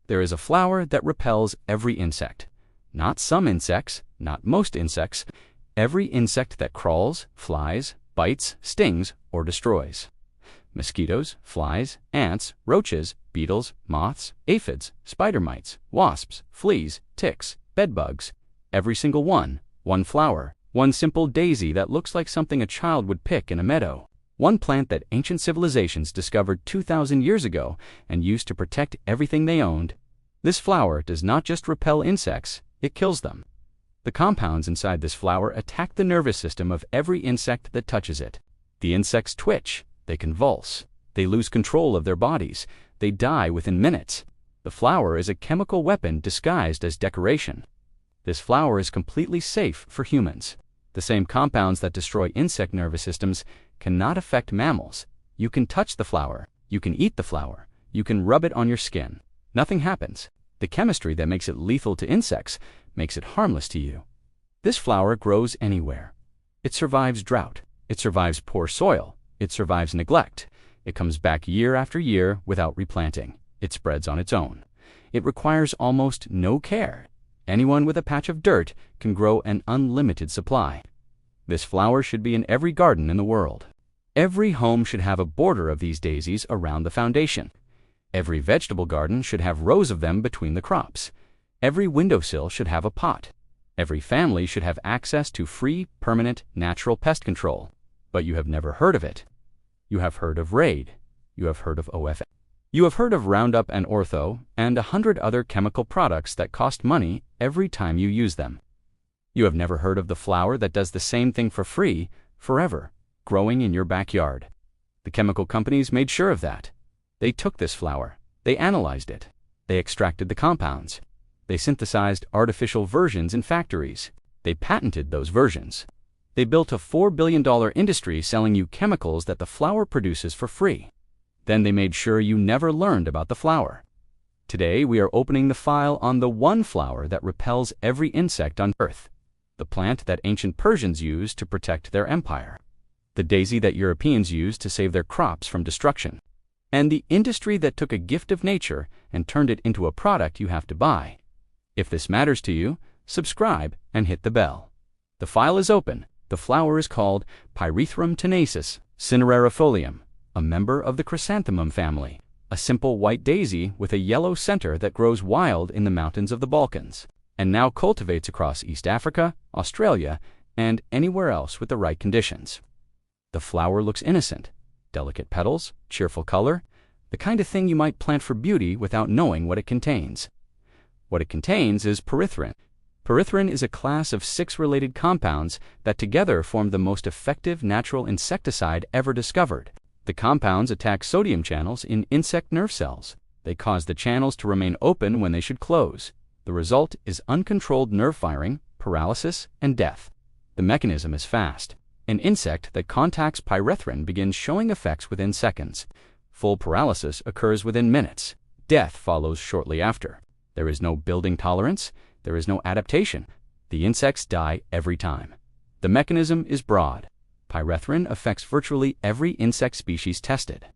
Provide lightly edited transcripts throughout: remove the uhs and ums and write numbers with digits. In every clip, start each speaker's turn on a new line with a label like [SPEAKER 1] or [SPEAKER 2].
[SPEAKER 1] There is a flower that repels every insect. Not some insects, not most insects, every insect that crawls, flies, bites, stings, or destroys. Mosquitoes, flies, ants, roaches, beetles, moths, aphids, spider mites, wasps, fleas, ticks, bedbugs, every single one flower, one simple daisy that looks like something a child would pick in a meadow. One plant that ancient civilizations discovered 2,000 years ago and used to protect everything they owned. This flower does not just repel insects, it kills them. The compounds inside this flower attack the nervous system of every insect that touches it. The insects twitch, they convulse, they lose control of their bodies, they die within minutes. The flower is a chemical weapon disguised as decoration. This flower is completely safe for humans. The same compounds that destroy insect nervous systems cannot affect mammals. You can touch the flower, you can eat the flower, you can rub it on your skin. Nothing happens. The chemistry that makes it lethal to insects makes it harmless to you. This flower grows anywhere. It survives drought. It survives poor soil. It survives neglect. It comes back year after year without replanting. It spreads on its own. It requires almost no care. Anyone with a patch of dirt can grow an unlimited supply. This flower should be in every garden in the world. Every home should have a border of these daisies around the foundation. Every vegetable garden should have rows of them between the crops. Every windowsill should have a pot. Every family should have access to free, permanent, natural pest control. But you have never heard of it. You have heard of Raid. You have heard of OFA. You have heard of Roundup and Ortho and 100 other chemical products that cost money every time you use them. You have never heard of the flower that does the same thing for free, forever, growing in your backyard. The chemical companies made sure of that. They took this flower, they analyzed it, they extracted the compounds, they synthesized artificial versions in factories, they patented those versions. They built a $4 billion industry selling you chemicals that the flower produces for free. Then they made sure you never learned about the flower. Today we are opening the file on the one flower that repels every insect on Earth, the plant that ancient Persians used to protect their empire, the daisy that Europeans used to save their crops from destruction, and the industry that took a gift of nature and turned it into a product you have to buy. If this matters to you, subscribe and hit the bell. The file is open. The flower is called Pyrethrum cinerariifolium, a member of the chrysanthemum family, a simple white daisy with a yellow center that grows wild in the mountains of the Balkans, and now cultivates across East Africa, Australia, and anywhere else with the right conditions. The flower looks innocent, delicate petals, cheerful color, the kind of thing you might plant for beauty without knowing what it contains. What it contains is pyrethrin. Pyrethrin is a class of 6 related compounds that together form the most effective natural insecticide ever discovered. The compounds attack sodium channels in insect nerve cells. They cause the channels to remain open when they should close. The result is uncontrolled nerve firing, paralysis, and death. The mechanism is fast. An insect that contacts pyrethrin begins showing effects within seconds. Full paralysis occurs within minutes. Death follows shortly after. There is no building tolerance. There is no adaptation. The insects die every time. The mechanism is broad. Pyrethrin affects virtually every insect species tested.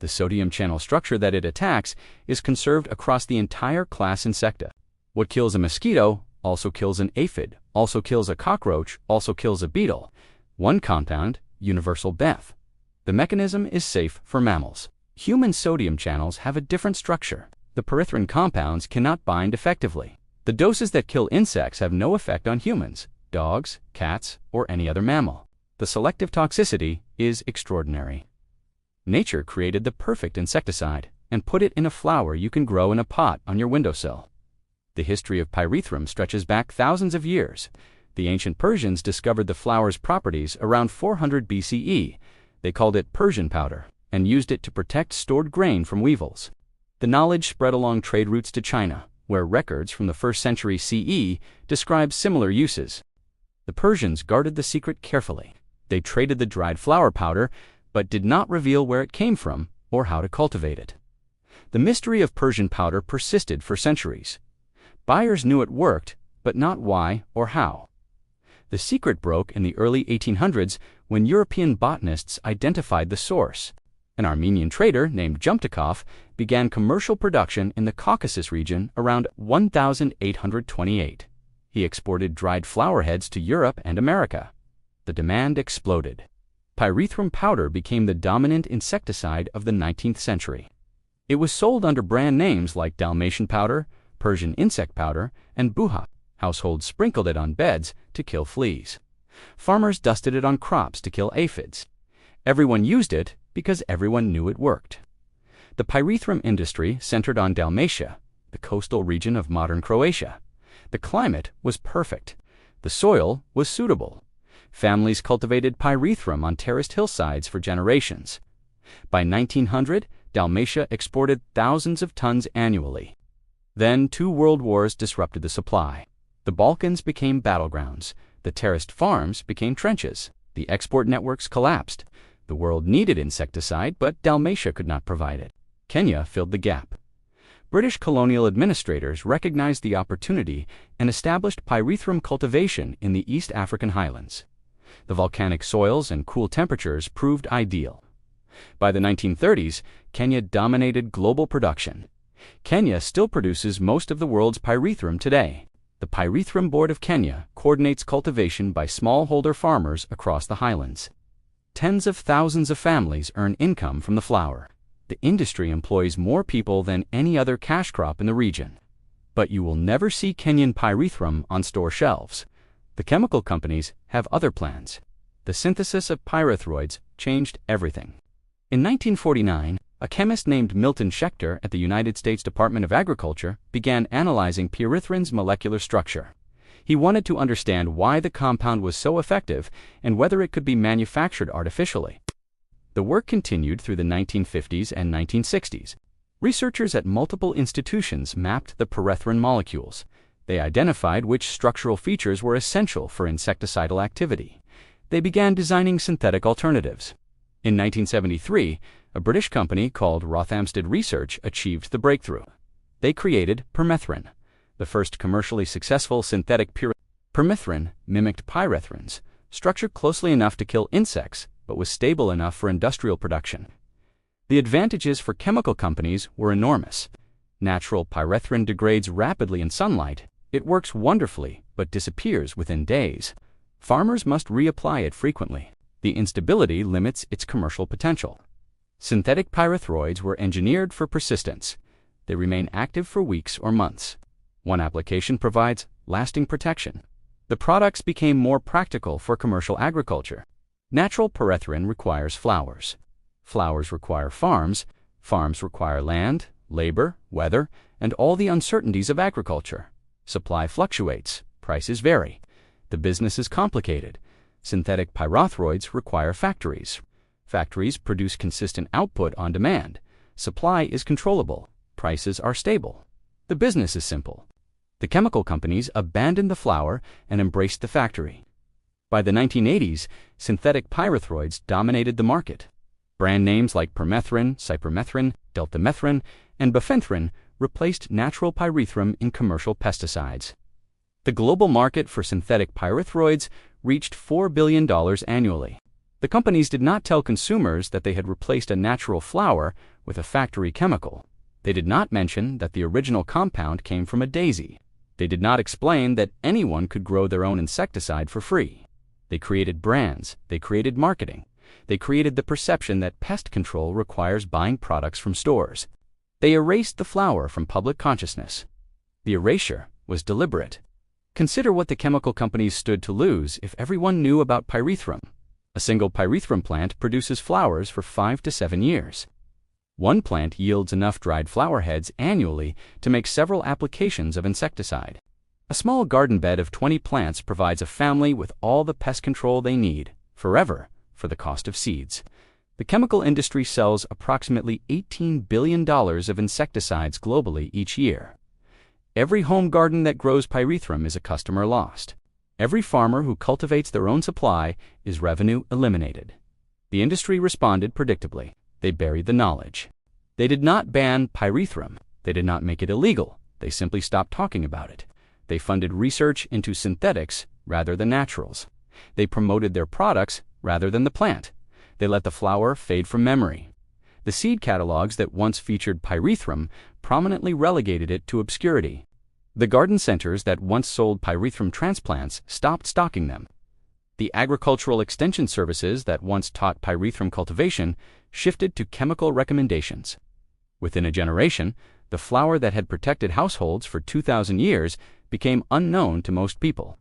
[SPEAKER 1] The sodium channel structure that it attacks is conserved across the entire class Insecta. What kills a mosquito also kills an aphid, also kills a cockroach, also kills a beetle. One compound, universal BEF. The mechanism is safe for mammals. Human sodium channels have a different structure. The pyrethrin compounds cannot bind effectively. The doses that kill insects have no effect on humans, dogs, cats, or any other mammal. The selective toxicity is extraordinary. Nature created the perfect insecticide and put it in a flower you can grow in a pot on your windowsill. The history of pyrethrum stretches back thousands of years. The ancient Persians discovered the flower's properties around 400 BCE. They called it Persian powder and used it to protect stored grain from weevils. The knowledge spread along trade routes to China, where records from the 1st century CE describe similar uses. The Persians guarded the secret carefully. They traded the dried flower powder, but did not reveal where it came from or how to cultivate it. The mystery of Persian powder persisted for centuries. Buyers knew it worked, but not why or how. The secret broke in the early 1800s when European botanists identified the source. An Armenian trader named Jumtikov began commercial production in the Caucasus region around 1828. He exported dried flower heads to Europe and America. The demand exploded. Pyrethrum powder became the dominant insecticide of the 19th century. It was sold under brand names like Dalmatian powder, Persian insect powder, and buha. Households sprinkled it on beds to kill fleas. Farmers dusted it on crops to kill aphids. Everyone used it because everyone knew it worked. The pyrethrum industry centered on Dalmatia, the coastal region of modern Croatia. The climate was perfect. The soil was suitable. Families cultivated pyrethrum on terraced hillsides for generations. By 1900, Dalmatia exported thousands of tons annually. Then 2 world wars disrupted the supply. The Balkans became battlegrounds. The terraced farms became trenches. The export networks collapsed. The world needed insecticide, but Dalmatia could not provide it. Kenya filled the gap. British colonial administrators recognized the opportunity and established pyrethrum cultivation in the East African highlands. The volcanic soils and cool temperatures proved ideal. By the 1930s, Kenya dominated global production. Kenya still produces most of the world's pyrethrum today. The Pyrethrum Board of Kenya coordinates cultivation by smallholder farmers across the highlands. Tens of thousands of families earn income from the flower. The industry employs more people than any other cash crop in the region. But you will never see Kenyan pyrethrum on store shelves. The chemical companies have other plans. The synthesis of pyrethroids changed everything. In 1949, a chemist named Milton Schechter at the United States Department of Agriculture began analyzing pyrethrin's molecular structure. He wanted to understand why the compound was so effective and whether it could be manufactured artificially. The work continued through the 1950s and 1960s. Researchers at multiple institutions mapped the pyrethrin molecules. They identified which structural features were essential for insecticidal activity. They began designing synthetic alternatives. In 1973, a British company called Rothamsted Research achieved the breakthrough. They created permethrin, the first commercially successful synthetic pyrethrin. Permethrin mimicked pyrethrins, structured closely enough to kill insects, but was stable enough for industrial production. The advantages for chemical companies were enormous. Natural pyrethrin degrades rapidly in sunlight. It works wonderfully, but disappears within days. Farmers must reapply it frequently. The instability limits its commercial potential. Synthetic pyrethroids were engineered for persistence. They remain active for weeks or months. One application provides lasting protection. The products became more practical for commercial agriculture. Natural pyrethrin requires flowers. Flowers require farms. Farms require land, labor, weather, and all the uncertainties of agriculture. Supply fluctuates. Prices vary. The business is complicated. Synthetic pyrethroids require factories. Factories produce consistent output on demand. Supply is controllable. Prices are stable. The business is simple. The chemical companies abandoned the flower and embraced the factory. By the 1980s, synthetic pyrethroids dominated the market. Brand names like permethrin, cypermethrin, deltamethrin, and bifenthrin replaced natural pyrethrum in commercial pesticides. The global market for synthetic pyrethroids reached $4 billion annually. The companies did not tell consumers that they had replaced a natural flower with a factory chemical. They did not mention that the original compound came from a daisy. They did not explain that anyone could grow their own insecticide for free. They created brands. They created marketing. They created the perception that pest control requires buying products from stores. They erased the flower from public consciousness. The erasure was deliberate. Consider what the chemical companies stood to lose if everyone knew about pyrethrum. A single pyrethrum plant produces flowers for 5 to 7 years. One plant yields enough dried flower heads annually to make several applications of insecticide. A small garden bed of 20 plants provides a family with all the pest control they need, forever, for the cost of seeds. The chemical industry sells approximately $18 billion of insecticides globally each year. Every home garden that grows pyrethrum is a customer lost. Every farmer who cultivates their own supply is revenue eliminated. The industry responded predictably. They buried the knowledge. They did not ban pyrethrum. They did not make it illegal. They simply stopped talking about it. They funded research into synthetics rather than naturals. They promoted their products rather than the plant. They let the flower fade from memory. The seed catalogs that once featured pyrethrum prominently relegated it to obscurity. The garden centers that once sold pyrethrum transplants stopped stocking them. The agricultural extension services that once taught pyrethrum cultivation shifted to chemical recommendations. Within a generation, the flower that had protected households for 2,000 years became unknown to most people.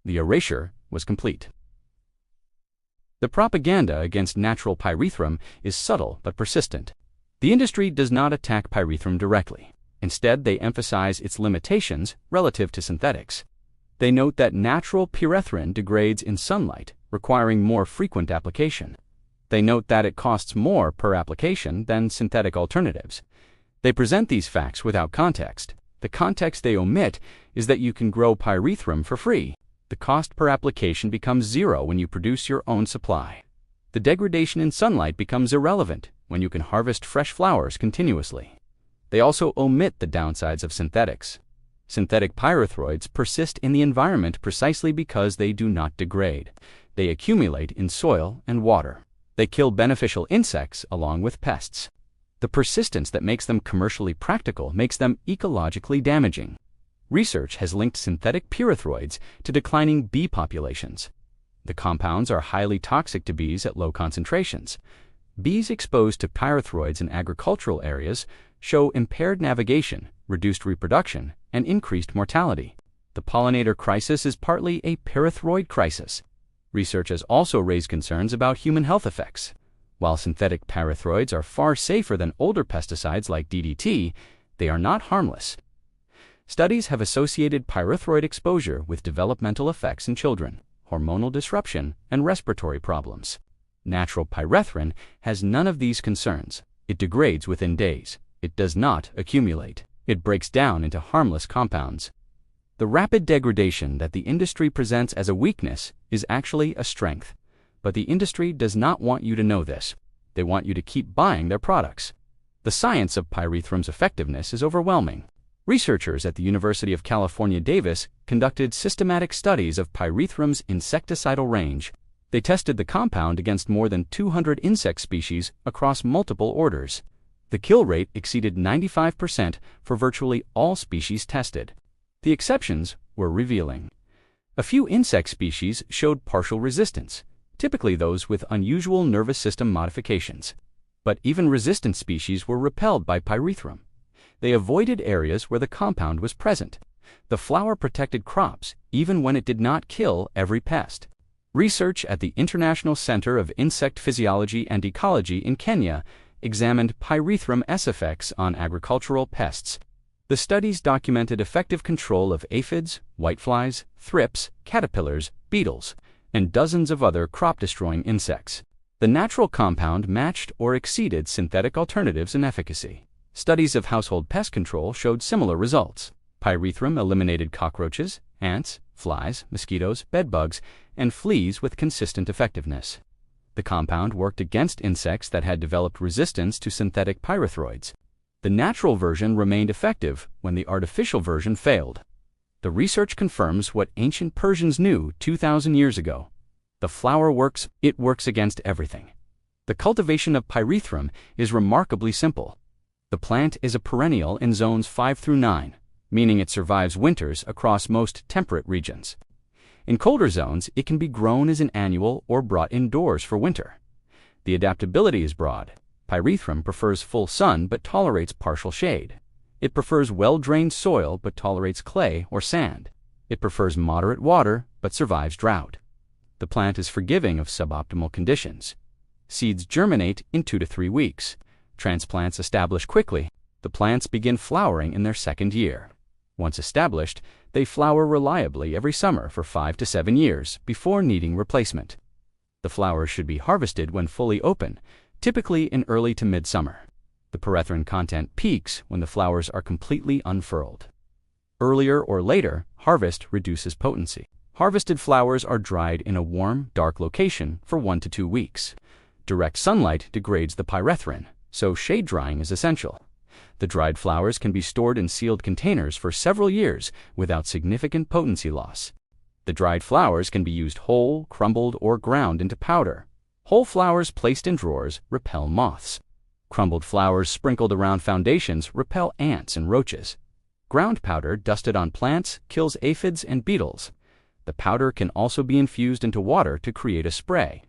[SPEAKER 1] The erasure was complete. The propaganda against natural pyrethrum is subtle but persistent. The industry does not attack pyrethrum directly. Instead, they emphasize its limitations relative to synthetics. They note that natural pyrethrin degrades in sunlight, requiring more frequent application. They note that it costs more per application than synthetic alternatives. They present these facts without context. The context they omit is that you can grow pyrethrum for free. The cost per application becomes zero when you produce your own supply. The degradation in sunlight becomes irrelevant when you can harvest fresh flowers continuously. They also omit the downsides of synthetics. Synthetic pyrethroids persist in the environment precisely because they do not degrade. They accumulate in soil and water. They kill beneficial insects along with pests. The persistence that makes them commercially practical makes them ecologically damaging. Research has linked synthetic pyrethroids to declining bee populations. The compounds are highly toxic to bees at low concentrations. Bees exposed to pyrethroids in agricultural areas show impaired navigation, reduced reproduction, and increased mortality. The pollinator crisis is partly a pyrethroid crisis. Research has also raised concerns about human health effects. While synthetic pyrethroids are far safer than older pesticides like DDT, they are not harmless. Studies have associated pyrethroid exposure with developmental effects in children, hormonal disruption, and respiratory problems. Natural pyrethrin has none of these concerns. It degrades within days. It does not accumulate. It breaks down into harmless compounds. The rapid degradation that the industry presents as a weakness is actually a strength. But the industry does not want you to know this. They want you to keep buying their products. The science of pyrethrum's effectiveness is overwhelming. Researchers at the University of California, Davis conducted systematic studies of pyrethrum's insecticidal range. They tested the compound against more than 200 insect species across multiple orders. The kill rate exceeded 95% for virtually all species tested. The exceptions were revealing. A few insect species showed partial resistance, typically those with unusual nervous system modifications. But even resistant species were repelled by pyrethrum. They avoided areas where the compound was present. The flower protected crops even when it did not kill every pest. Research at the International Center of Insect Physiology and Ecology in Kenya examined pyrethrum-S effects on agricultural pests. The studies documented effective control of aphids, whiteflies, thrips, caterpillars, beetles, and dozens of other crop-destroying insects. The natural compound matched or exceeded synthetic alternatives in efficacy. Studies of household pest control showed similar results. Pyrethrum eliminated cockroaches, ants, flies, mosquitoes, bedbugs, and fleas with consistent effectiveness. The compound worked against insects that had developed resistance to synthetic pyrethroids. The natural version remained effective when the artificial version failed. The research confirms what ancient Persians knew 2,000 years ago. The flower works, it works against everything. The cultivation of pyrethrum is remarkably simple. The plant is a perennial in zones 5 through 9, meaning it survives winters across most temperate regions. In colder zones, it can be grown as an annual or brought indoors for winter. The adaptability is broad. Pyrethrum prefers full sun but tolerates partial shade. It prefers well-drained soil but tolerates clay or sand. It prefers moderate water but survives drought. The plant is forgiving of suboptimal conditions. Seeds germinate in 2 to 3 weeks. Transplants establish quickly. The plants begin flowering in their second year. Once established, they flower reliably every summer for 5 to 7 years before needing replacement. The flowers should be harvested when fully open, typically in early to mid-summer. The pyrethrin content peaks when the flowers are completely unfurled. Earlier or later, harvest reduces potency. Harvested flowers are dried in a warm, dark location for 1 to 2 weeks. Direct sunlight degrades the pyrethrin, so shade drying is essential. The dried flowers can be stored in sealed containers for several years without significant potency loss. The dried flowers can be used whole, crumbled, or ground into powder. Whole flowers placed in drawers repel moths. Crumbled flowers sprinkled around foundations repel ants and roaches. Ground powder dusted on plants kills aphids and beetles. The powder can also be infused into water to create a spray.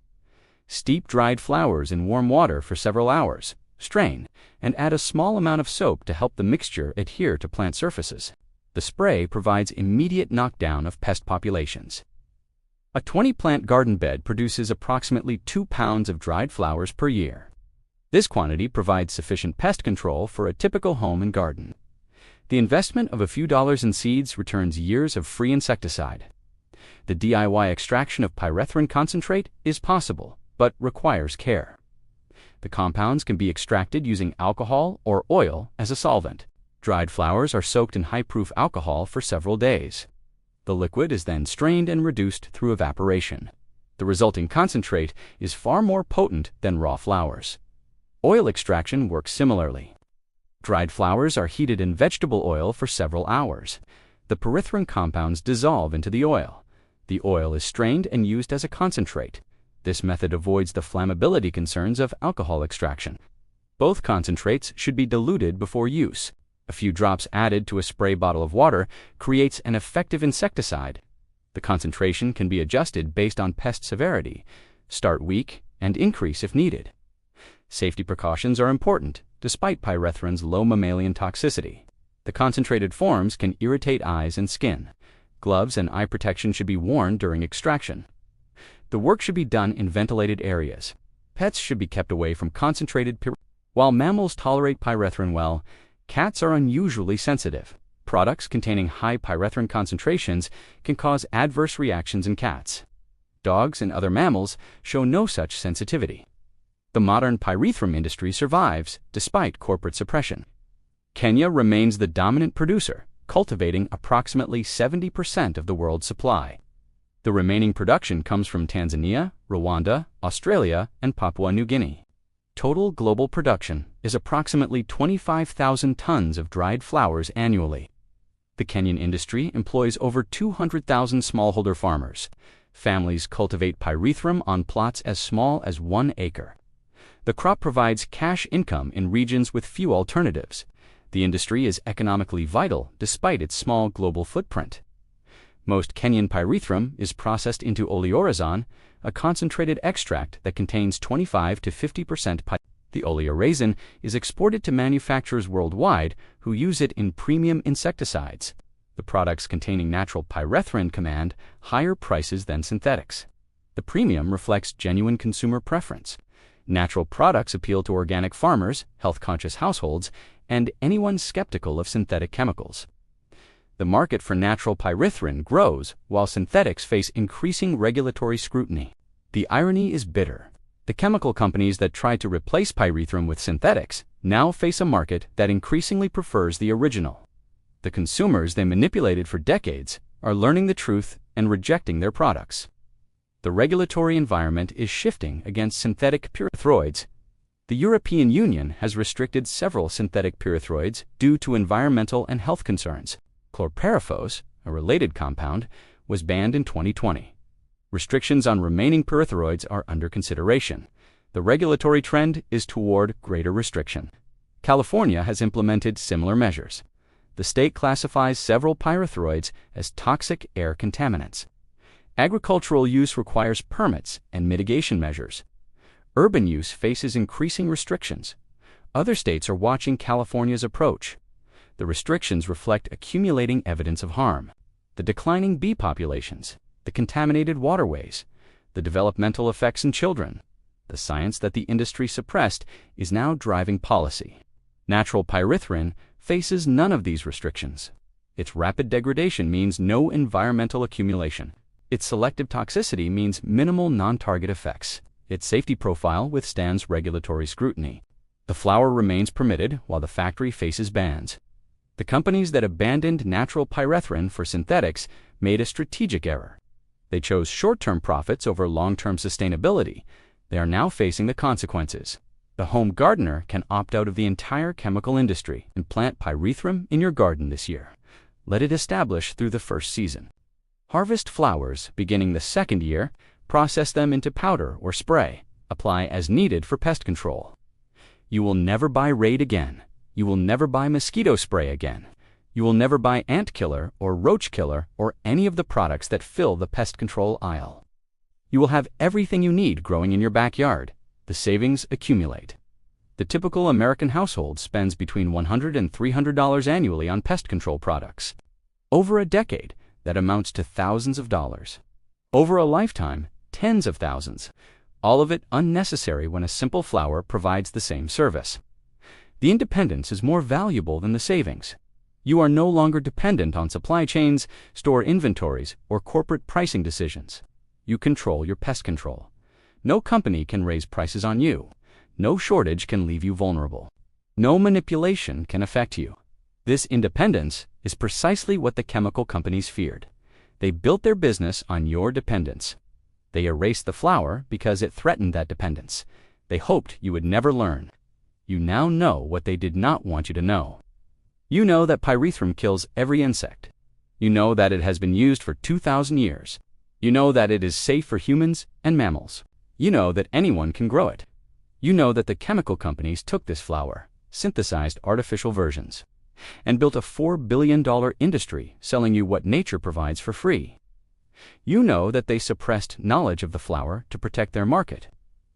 [SPEAKER 1] Steep dried flowers in warm water for several hours, strain, and add a small amount of soap to help the mixture adhere to plant surfaces. The spray provides immediate knockdown of pest populations. A 20-plant garden bed produces approximately 2 pounds of dried flowers per year. This quantity provides sufficient pest control for a typical home and garden. The investment of a few dollars in seeds returns years of free insecticide. The DIY extraction of pyrethrin concentrate is possible, but requires care. The compounds can be extracted using alcohol or oil as a solvent. Dried flowers are soaked in high-proof alcohol for several days. The liquid is then strained and reduced through evaporation. The resulting concentrate is far more potent than raw flowers. Oil extraction works similarly. Dried flowers are heated in vegetable oil for several hours. The pyrethrin compounds dissolve into the oil. The oil is strained and used as a concentrate. This method avoids the flammability concerns of alcohol extraction. Both concentrates should be diluted before use. A few drops added to a spray bottle of water creates an effective insecticide. The concentration can be adjusted based on pest severity. Start weak and increase if needed. Safety precautions are important, despite pyrethrin's low mammalian toxicity. The concentrated forms can irritate eyes and skin. Gloves and eye protection should be worn during extraction. The work should be done in ventilated areas. Pets should be kept away from concentrated pyrethrin. While mammals tolerate pyrethrin well, cats are unusually sensitive. Products containing high pyrethrin concentrations can cause adverse reactions in cats. Dogs and other mammals show no such sensitivity. The modern pyrethrum industry survives despite corporate suppression. Kenya remains the dominant producer, cultivating approximately 70% of the world's supply. The remaining production comes from Tanzania, Rwanda, Australia, and Papua New Guinea. Total global production is approximately 25,000 tons of dried flowers annually. The Kenyan industry employs over 200,000 smallholder farmers. Families cultivate pyrethrum on plots as small as 1 acre. The crop provides cash income in regions with few alternatives. The industry is economically vital despite its small global footprint. Most Kenyan pyrethrum is processed into oleoresin, a concentrated extract that contains 25 to 50% pyrethrum. The oleoresin is exported to manufacturers worldwide who use it in premium insecticides. The products containing natural pyrethrin command higher prices than synthetics. The premium reflects genuine consumer preference. Natural products appeal to organic farmers, health-conscious households, and anyone skeptical of synthetic chemicals. The market for natural pyrethrin grows while synthetics face increasing regulatory scrutiny. The irony is bitter. The chemical companies that tried to replace pyrethrum with synthetics now face a market that increasingly prefers the original. The consumers they manipulated for decades are learning the truth and rejecting their products. The regulatory environment is shifting against synthetic pyrethroids. The European Union has restricted several synthetic pyrethroids due to environmental and health concerns. Chlorpyrifos, a related compound, was banned in 2020. Restrictions on remaining pyrethroids are under consideration. The regulatory trend is toward greater restriction. California has implemented similar measures. The state classifies several pyrethroids as toxic air contaminants. Agricultural use requires permits and mitigation measures. Urban use faces increasing restrictions. Other states are watching California's approach. The restrictions reflect accumulating evidence of harm. The declining bee populations, the contaminated waterways, the developmental effects in children. The science that the industry suppressed is now driving policy. Natural pyrethrin faces none of these restrictions. Its rapid degradation means no environmental accumulation. Its selective toxicity means minimal non-target effects. Its safety profile withstands regulatory scrutiny. The flower remains permitted while the factory faces bans. The companies that abandoned natural pyrethrin for synthetics made a strategic error. They chose short-term profits over long-term sustainability. They are now facing the consequences. The home gardener can opt out of the entire chemical industry and plant pyrethrum in your garden this year. Let it establish through the first season. Harvest flowers beginning the second year, process them into powder or spray. Apply as needed for pest control. You will never buy Raid again. You will never buy mosquito spray again. You will never buy ant killer or roach killer or any of the products that fill the pest control aisle. You will have everything you need growing in your backyard. The savings accumulate. The typical American household spends between $100 and $300 annually on pest control products. Over a decade, that amounts to thousands of dollars. Over a lifetime, tens of thousands. All of it unnecessary when a simple flower provides the same service. The independence is more valuable than the savings. You are no longer dependent on supply chains, store inventories, or corporate pricing decisions. You control your pest control. No company can raise prices on you. No shortage can leave you vulnerable. No manipulation can affect you. This independence is precisely what the chemical companies feared. They built their business on your dependence. They erased the flower because it threatened that dependence. They hoped you would never learn. You now know what they did not want you to know. You know that pyrethrum kills every insect. You know that it has been used for 2,000 years. You know that it is safe for humans and mammals. You know that anyone can grow it. You know that the chemical companies took this flower, synthesized artificial versions, and built a $4 billion industry selling you what nature provides for free. You know that they suppressed knowledge of the flower to protect their market.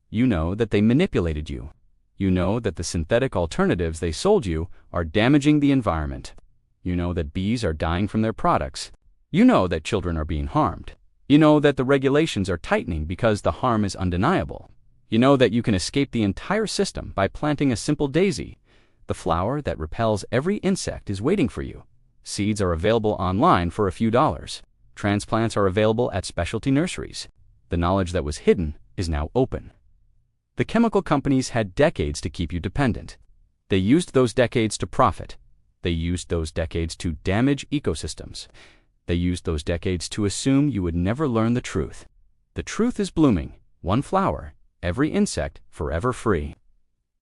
[SPEAKER 1] You know that they manipulated you. You know that the synthetic alternatives they sold you are damaging the environment. You know that bees are dying from their products. You know that children are being harmed. You know that the regulations are tightening because the harm is undeniable. You know that you can escape the entire system by planting a simple daisy. The flower that repels every insect is waiting for you. Seeds are available online for a few dollars. Transplants are available at specialty nurseries. The knowledge that was hidden is now open. The chemical companies had decades to keep you dependent. They used those decades to profit. They used those decades to damage ecosystems. They used those decades to assume you would never learn the truth. The truth is blooming. One flower, every insect, forever free.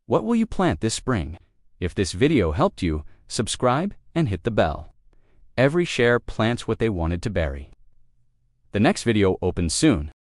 [SPEAKER 1] What will you plant this spring? If this video helped you, subscribe and hit the bell. Every share plants what they wanted to bury. The next video opens soon.